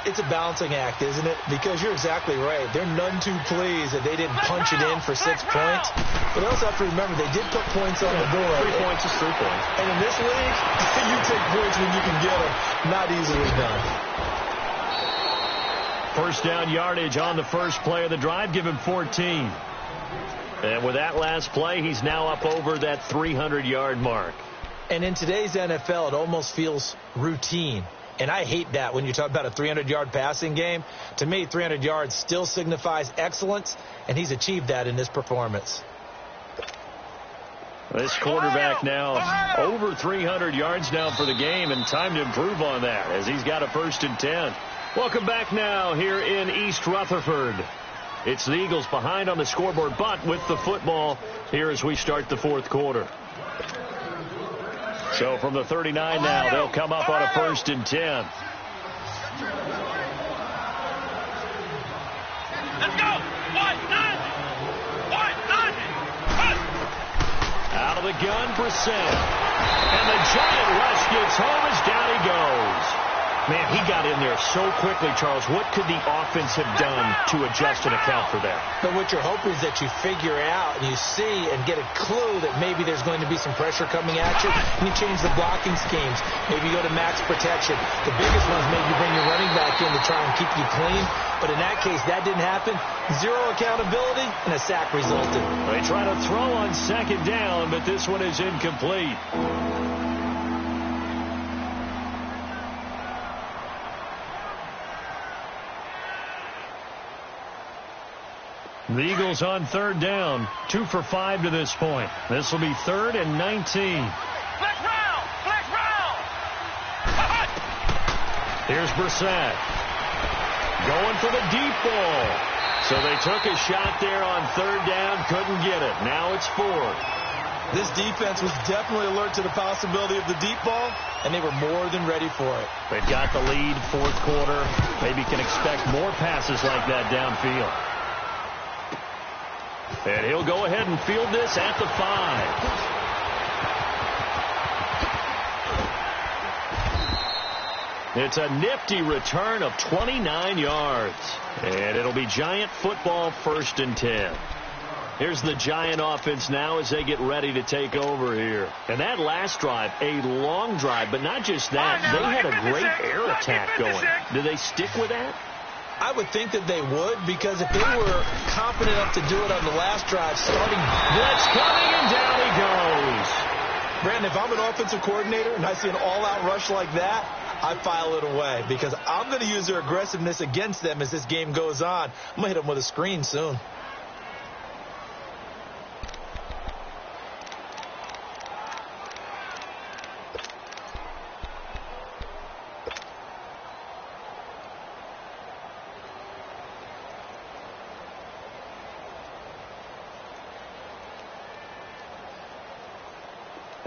Speaker 2: It's a balancing act, isn't it? Because you're exactly right. They're none too pleased that they didn't punch it in for 6 points. But they also have to remember they did put points on the board.
Speaker 1: 3 points is 3 points.
Speaker 2: And in this league, you take points when you can get them. Not easily done.
Speaker 1: First down yardage on the first play of the drive. Give him 14. And with that last play, he's now up over that 300-yard mark.
Speaker 2: And in today's NFL, it almost feels routine. And I hate that when you talk about a 300-yard passing game. To me, 300 yards still signifies excellence, and he's achieved that in this performance.
Speaker 1: This quarterback now over 300 yards now for the game, and time to improve on that as he's got a 1st and 10. Welcome back now here in East Rutherford. It's the Eagles behind on the scoreboard, but with the football here as we start the 4th quarter. So from the 39 now, they'll come up on a 1st and 10.
Speaker 3: Let's go.
Speaker 1: Out of the gun, Brissett. And the giant rush gets home as down he goes. Man, he got in there so quickly, Charles. What could the offense have done to adjust and account for that?
Speaker 2: But what you're hoping is that you figure out and you see and get a clue that maybe there's going to be some pressure coming at you, and you change the blocking schemes. Maybe you go to max protection. The biggest one is maybe bring your running back in to try and keep you clean. But in that case, that didn't happen. 0 accountability, and a sack resulted.
Speaker 1: They try to throw on second down, but this one is incomplete. The Eagles on third down, 2 for 5 to this point. This will be 3rd and 19.
Speaker 3: Flex round! Flex round!
Speaker 1: Here's Brissett. Going for the deep ball. So they took a shot there on third down, couldn't get it. Now it's 4th.
Speaker 2: This defense was definitely alert to the possibility of the deep ball, and they were more than ready for it.
Speaker 1: They've got the lead, 4th quarter. Maybe can expect more passes like that downfield. And he'll go ahead and field this at the 5. It's a nifty return of 29 yards. And it'll be Giant football 1st and 10. Here's the Giant offense now as they get ready to take over here. And that last drive, a long drive, but not just that. They had a great air attack going. Do they stick with that?
Speaker 2: I would think that they would, because if they were confident enough to do it on the last drive, starting
Speaker 1: blitz coming, and down he goes.
Speaker 2: Brandon, if I'm an offensive coordinator and I see an all-out rush like that, I file it away, because I'm going to use their aggressiveness against them as this game goes on. I'm going to hit them with a screen soon.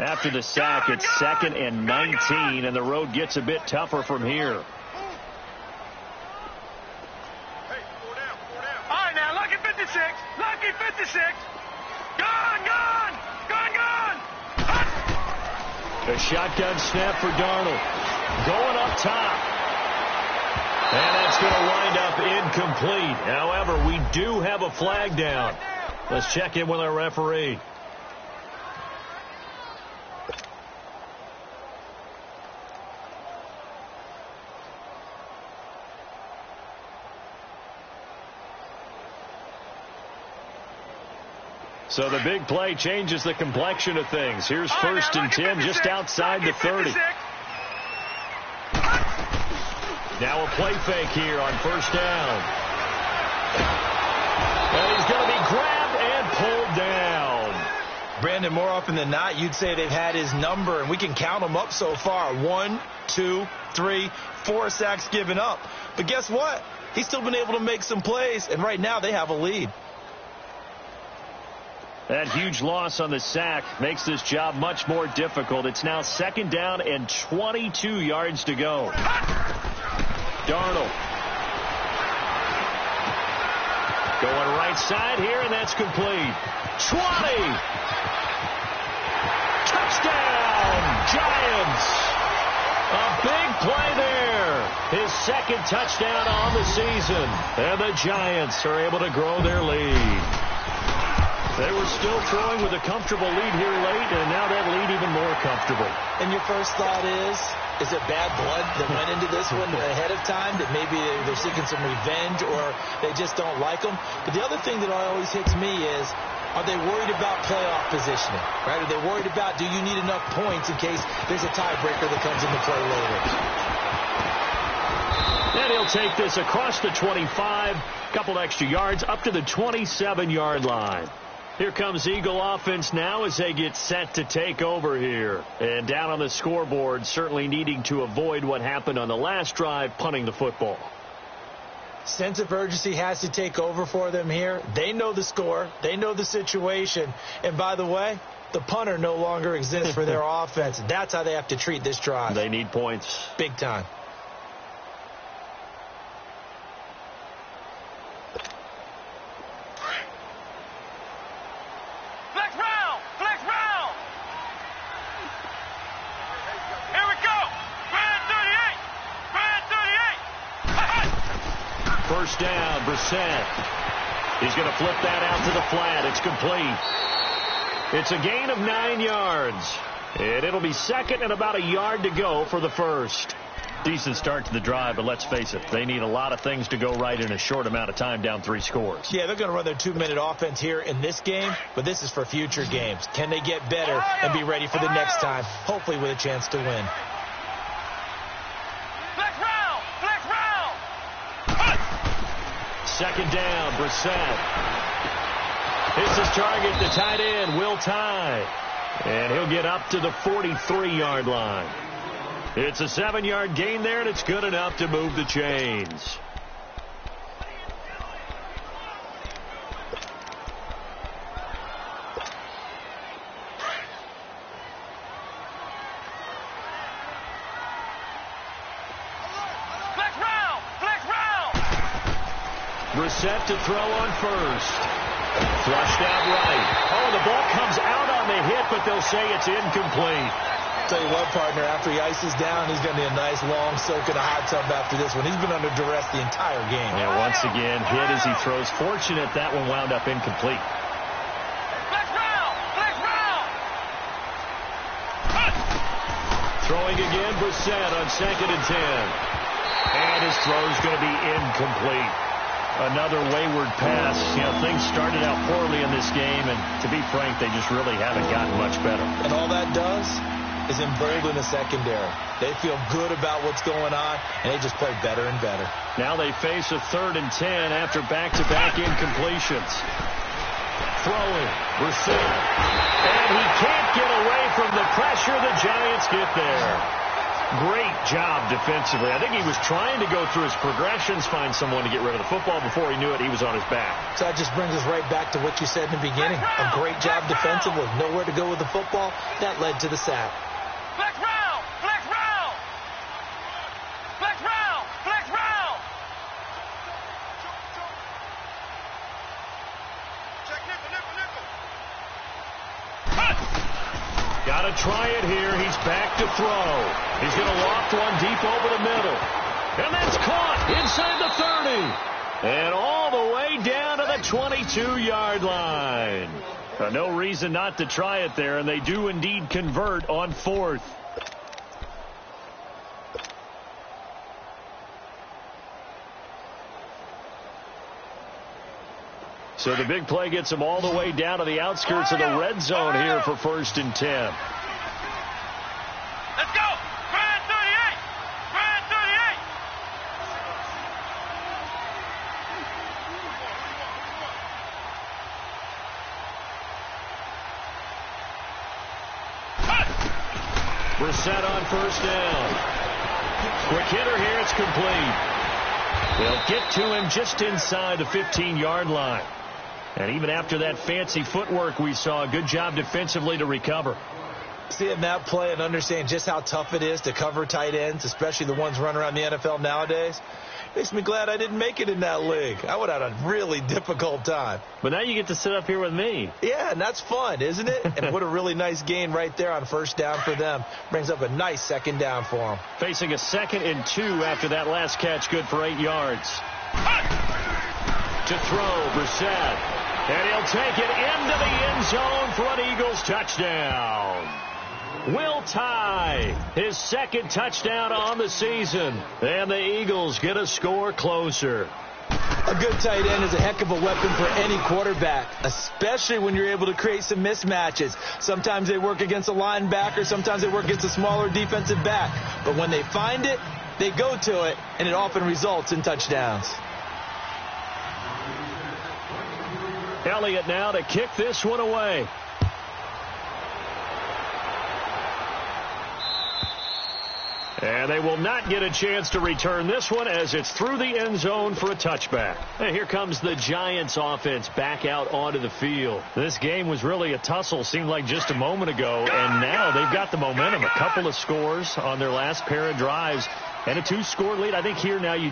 Speaker 1: After the sack, it's 2nd and 19, and the road gets a bit tougher from here.
Speaker 3: All right, now, lucky 56. Lucky 56. Gone.
Speaker 1: A shotgun snap for Darnold. Going up top. And that's going to wind up incomplete. However, we do have a flag down. Let's check in with our referee. So the big play changes the complexion of things. Here's 1st and 10 just outside the 30. Now a play fake here on 1st down. And he's going to be grabbed and pulled down.
Speaker 2: Brandon, more often than not, you'd say they've had his number, and we can count them up so far. 1, 2, 3, 4 sacks given up. But guess what? He's still been able to make some plays, and right now they have a lead.
Speaker 1: That huge loss on the sack makes this job much more difficult. It's now 2nd down and 22 yards to go. Darnold. Going right side here, and that's complete. 20. Touchdown, Giants. A big play there. His 2nd touchdown on the season. And the Giants are able to grow their lead. They were still throwing with a comfortable lead here late, and now that lead even more comfortable.
Speaker 2: And your first thought is it bad blood that went into this one ahead of time, that maybe they're seeking some revenge or they just don't like them? But the other thing that always hits me is, are they worried about playoff positioning? Right? Are they worried about, do you need enough points in case there's a tiebreaker that comes into play later?
Speaker 1: And he'll take this across the 25, couple extra yards, up to the 27-yard line. Here comes Eagle offense now as they get set to take over here. And down on the scoreboard, certainly needing to avoid what happened on the last drive, punting the football.
Speaker 2: Sense of urgency has to take over for them here. They know the score. They know the situation. And by the way, the punter no longer exists for their offense. That's how they have to treat this drive.
Speaker 1: They need points.
Speaker 2: Big time.
Speaker 1: First down, Brissett. He's going to flip that out to the flat. It's complete. It's a gain of 9 yards. And it'll be 2nd and about a yard to go for the first. Decent start to the drive, but let's face it, they need a lot of things to go right in a short amount of time, down 3 scores.
Speaker 2: Yeah, they're going to run their 2-minute offense here in this game, but this is for future games. Can they get better and be ready for the next time, hopefully with a chance to win?
Speaker 1: Second down, Brissett. Hits his target, the tight end, Will Tye. And he'll get up to the 43-yard line. It's a 7-yard gain there, and it's good enough to move the chains. Brissett to throw on first. Flushed out right. Oh, the ball comes out on the hit, but they'll say it's incomplete.
Speaker 2: Tell you what, partner, after he ices down, he's going to need a nice long soak in a hot tub after this one. He's been under duress the entire game.
Speaker 1: Yeah, once again, hit as he throws. Fortunate that one wound up incomplete. Throwing again, Brissett on 2nd and 10. And his throw's going to be incomplete. Another wayward pass. You know, things started out poorly in this game, and to be frank, they just really haven't gotten much better.
Speaker 2: And all that does is embolden the secondary. They feel good about what's going on, and they just play better and better.
Speaker 1: Now they face a 3rd and 10 after back-to-back incompletions. Throwing, Brissett. And he can't get away from the pressure. The Giants get there. Great job defensively. I think he was trying to go through his progressions, find someone to get rid of the football. Before he knew it, he was on his back.
Speaker 2: So that just brings us right back to what you said in the beginning. A great job defensively. Nowhere to go with the football. That led to the sack.
Speaker 3: Flex round! Flex round! Flex round! Flex round! Check nickel.
Speaker 1: Got to try it here. He's back to throw. He's going to loft one deep over the middle. And that's caught inside the 30. And all the way down to the 22-yard line. No reason not to try it there, and they do indeed convert on 4th. So the big play gets him all the way down to the outskirts of the red zone here for 1st and 10.
Speaker 3: Let's go! Grand 38! Grand 38!
Speaker 1: Brissett on 1st down. Quick hitter here. It's complete. They'll get to him just inside the 15-yard line. And even after that fancy footwork we saw, a good job defensively to recover.
Speaker 2: Seeing that play and understand just how tough it is to cover tight ends, especially the ones running around the NFL nowadays, makes me glad I didn't make it in that league. I would have had a really difficult time.
Speaker 1: But now you get to sit up here with me.
Speaker 2: Yeah, and that's fun, isn't it? And what a really nice gain right there on 1st down for them. Brings up a nice 2nd down for them.
Speaker 1: Facing a 2nd and 2 after that last catch, good for 8 yards. To throw, Brissett. And he'll take it into the end zone for an Eagles touchdown. Will Tye, his 2nd touchdown on the season. And the Eagles get a score closer.
Speaker 2: A good tight end is a heck of a weapon for any quarterback, especially when you're able to create some mismatches. Sometimes they work against a linebacker, sometimes they work against a smaller defensive back. But when they find it, they go to it, and it often results in touchdowns.
Speaker 1: Elliott now to kick this one away. And they will not get a chance to return this one as it's through the end zone for a touchback. And here comes the Giants offense back out onto the field. This game was really a tussle, seemed like just a moment ago, and now they've got the momentum. A couple of scores on their last pair of drives and a 2-score lead. I think here now you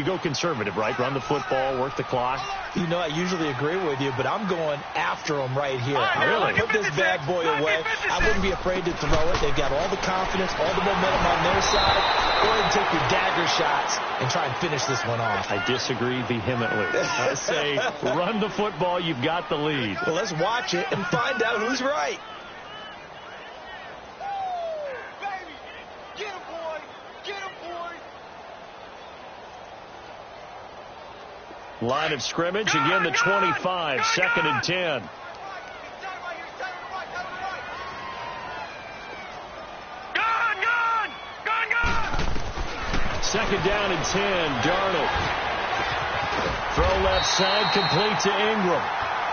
Speaker 1: go conservative, right? Run the football, work the clock.
Speaker 2: You know, I usually agree with you, but I'm going after them right here.
Speaker 1: Really?
Speaker 2: Put this bad boy away. I wouldn't be afraid to throw it. They've got all the confidence, all the momentum on their side. Go ahead and take your dagger shots and try and finish this one off.
Speaker 1: I disagree vehemently. I say run the football. You've got the lead.
Speaker 2: Well, let's watch it and find out who's right.
Speaker 1: Line of scrimmage, again the 25, 2nd and 10. Second down and 10, Darnold. Throw left side, complete to Ingram.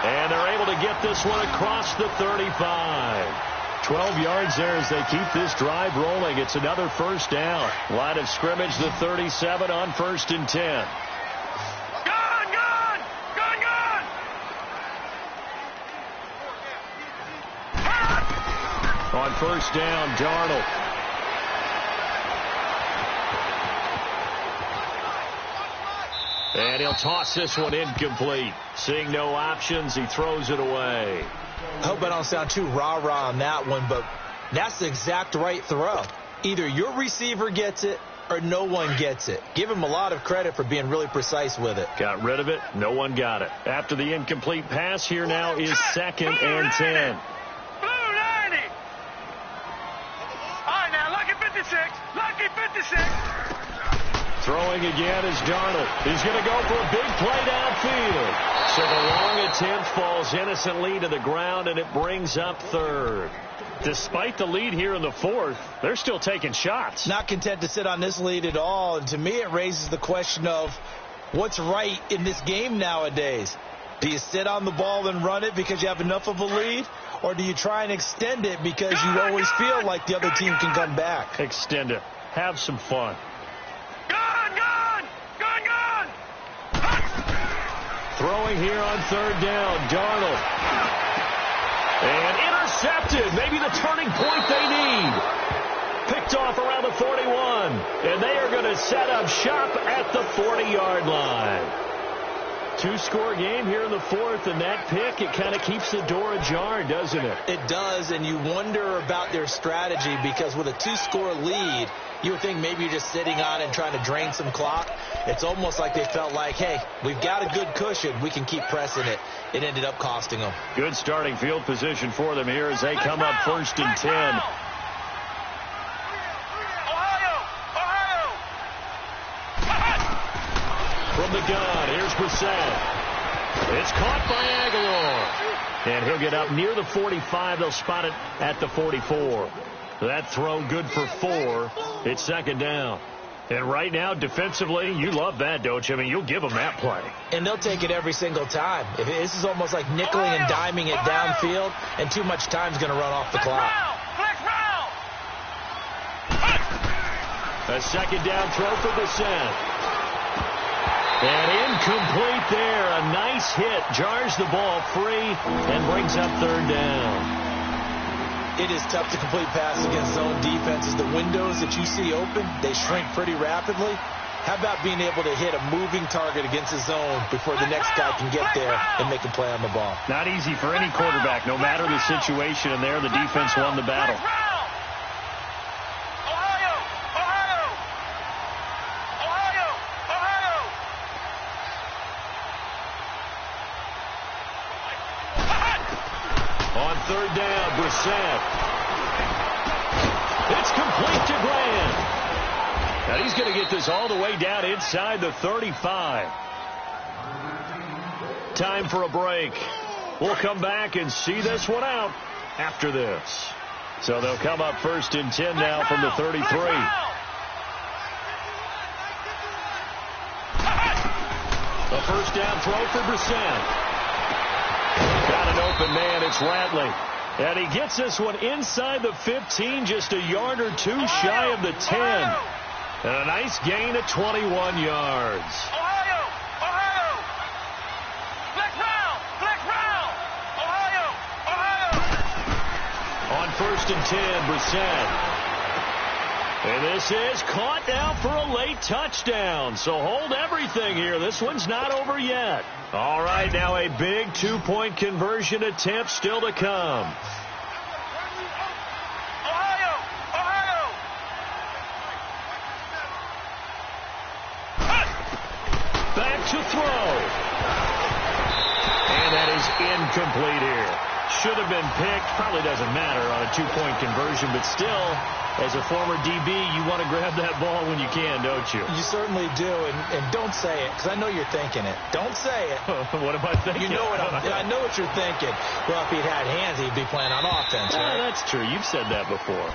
Speaker 1: And they're able to get this one across the 35. 12 yards there as they keep this drive rolling. It's another 1st down. Line of scrimmage, the 37 on 1st and 10. On 1st down, Darnold. And he'll toss this one incomplete. Seeing no options, he throws it away.
Speaker 2: I hope I don't sound too rah-rah on that one, but that's the exact right throw. Either your receiver gets it or no one gets it. Give him a lot of credit for being really precise with it.
Speaker 1: Got rid of it. No one got it. After the incomplete pass, here now is 2nd and 10.
Speaker 3: Blue 90. All right, now look at 56. 56.
Speaker 1: Throwing again is Darnold. He's going to go for a big play downfield. So the long attempt falls innocently to the ground, and it brings up third. Despite the lead here in the fourth, they're still taking shots.
Speaker 2: Not content to sit on this lead at all. And to me, it raises the question of what's right in this game nowadays. Do you sit on the ball and run it because you have enough of a lead? Or do you try and extend it because you always feel like the other team can come back?
Speaker 1: Extend it. Have some fun. Throwing here on third down, Darnold. And intercepted. Maybe the turning point they need. Picked off around the 41. And they are going to set up shop at the 40-yard line. Two-score game here in the fourth, and that pick, it kind of keeps the door ajar, doesn't it?
Speaker 2: It does, and you wonder about their strategy because with a two-score lead, you would think maybe you're just sitting on and trying to drain some clock. It's almost like they felt like, hey, we've got a good cushion. We can keep pressing it. It ended up costing them.
Speaker 1: Good starting field position for them here as they come up first and 10. From the gun, here's Brissett. It's caught by Aguilar. And he'll get up near the 45. They'll spot it at the 44. That throw good for 4. It's second down. And right now, defensively, you love that, don't you? I mean, you'll give them that play.
Speaker 2: And they'll take it every single time. This is almost like nickeling and diming it downfield, and too much time's going to run off the clock.
Speaker 1: A second down throw for Brissett. And incomplete there. A nice hit. Jars the ball free and brings up third down.
Speaker 2: It is tough to complete passes against zone defenses. The windows that you see open, they shrink pretty rapidly. How about being able to hit a moving target against a zone before the next guy can get there and make a play on the ball?
Speaker 1: Not easy for any quarterback, no matter the situation, and there the defense won the battle. Third down, Brissett. It's complete to Grant. And he's going to get this all the way down inside the 35. Time for a break. We'll come back and see this one out after this. So they'll come up first and 10 now from the 33. A first down throw for Brissett. Got an open man. It's Ratley. And he gets this one inside the 15, just a yard or two shy of the 10. And a nice gain of 21 yards.
Speaker 3: Ohio! Black round! Ohio!
Speaker 1: On first and 10, Brissett. And this is caught now for a late touchdown. So hold everything here. This one's not over yet. All right, now a big two-point conversion attempt still to come.
Speaker 3: Ohio!
Speaker 1: Back to throw. And that is incomplete here. Should have been picked. Probably doesn't matter on a two-point conversion, but still, as a former DB, you want to grab that ball when you can, don't you?
Speaker 2: You certainly do, and don't say it, because I know you're thinking it. Don't say it.
Speaker 1: What am I thinking?
Speaker 2: You know what I know what you're thinking. Well, if he'd had hands, he'd be playing on offense, right?
Speaker 1: That's true. You've said that before.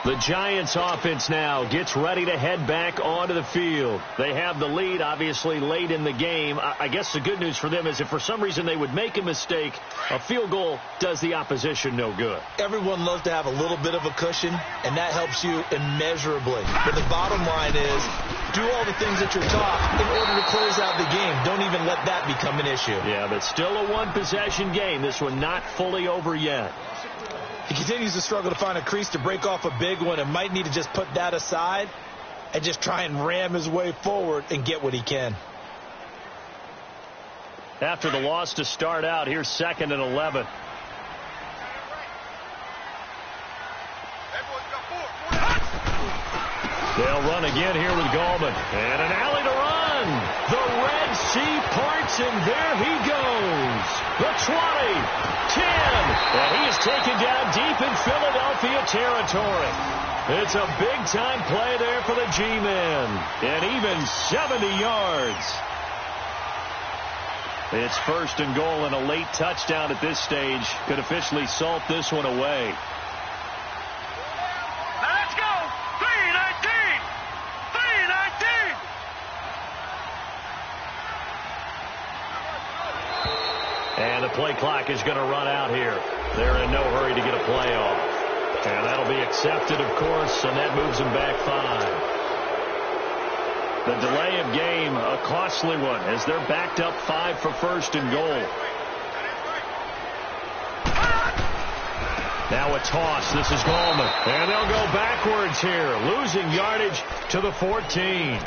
Speaker 1: The Giants offense now gets ready to head back onto the field. They have the lead, obviously, late in the game. I guess the good news for them is if for some reason they would make a mistake, a field goal does the opposition no good.
Speaker 2: Everyone loves to have a little bit of a cushion, and that helps you immeasurably. But the bottom line is, do all the things that you're taught in order to close out the game. Don't even let that become an issue.
Speaker 1: Yeah, but still a one-possession game. This one not fully over yet.
Speaker 2: He continues to struggle to find a crease to break off a big one and might need to just put that aside and just try and ram his way forward and get what he can.
Speaker 1: After the loss to start out, here's second and 11. They'll run again here with Gallman. And an alley to run. The Red Sea parts, and there he goes. The 20, 10, and he is taken down deep in Philadelphia territory. It's a big-time play there for the G-men, and even 70 yards. It's first and goal, and a late touchdown at this stage could officially salt this one away.
Speaker 3: Let's go! 319! 319!
Speaker 1: And the play clock is going to run out here. They're in no hurry to get a play off. And that'll be accepted, of course, and that moves them back 5. The delay of game, a costly one, as they're backed up 5 for first and goal. Now a toss. This is Gallman. And they'll go backwards here, losing yardage to the 14.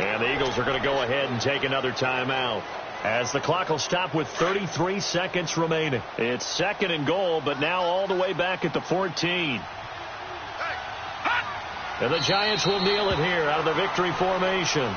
Speaker 1: And the Eagles are going to go ahead and take another timeout, as the clock will stop with 33 seconds remaining. It's second and goal, but now all the way back at the 14. And the Giants will kneel it here out of the victory formation.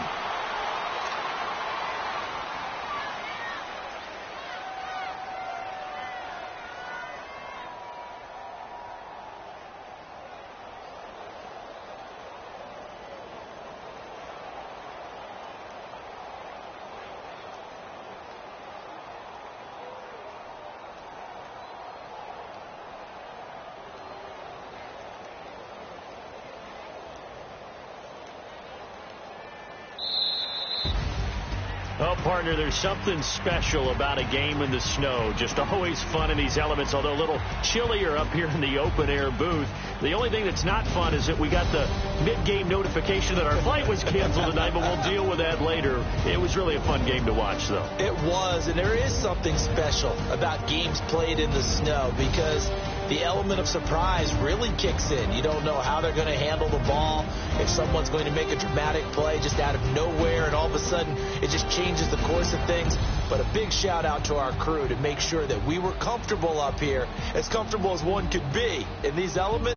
Speaker 1: Oh, partner, there's something special about a game in the snow. Just always fun in these elements, although a little chillier up here in the open-air booth. The only thing that's not fun is that we got the mid-game notification that our flight was canceled tonight, but we'll deal with that later. It was really a fun game to watch, though.
Speaker 2: It was, and there is something special about games played in the snow, because the element of surprise really kicks in. You don't know how they're going to handle the ball, if someone's going to make a dramatic play just out of nowhere, and all of a sudden it just changes the course of things. But a big shout out to our crew to make sure that we were comfortable up here, as comfortable as one could be in these elements.